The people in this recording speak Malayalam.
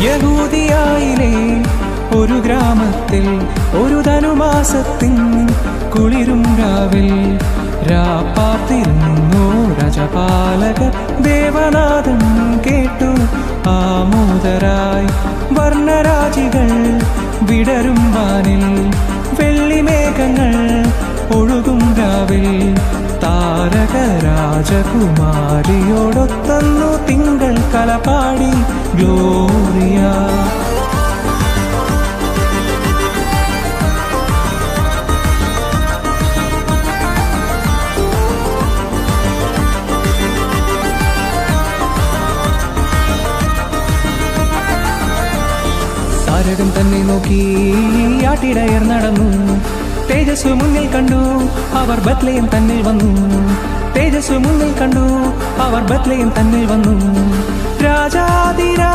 യഹൂദിയായിലെ ഒരു ഗ്രാമത്തിൽ ഒരു ധനുമാസത്തിൻ കുളിരും രാവിൽ രാപ്പാർത്തിരുന്നു രാജപാലകർ ദേവനാഥം കേട്ടു ആമോദരായി വർണ്ണരാജികൾ വിടരും വാനിൽ വെള്ളിമേഘങ്ങൾ ഒഴുകും രാവിൽ താരക രാജകുമാരിയോടൊത്തന്നു തിങ്കൾ കലപാടി ഗ്ലോറിയ. താരകം തന്നെ നോക്കി ആട്ടിടയർ നടന്നു. തേജസ് മുന്നിൽ കണ്ടു, അവർ ബത്ലഹേം തന്നിൽ വന്നു. തേജസ് മുന്നിൽ കണ്ടു, അവർ ബത്ലഹേം തന്നിൽ വന്നു. രാജാതിരാ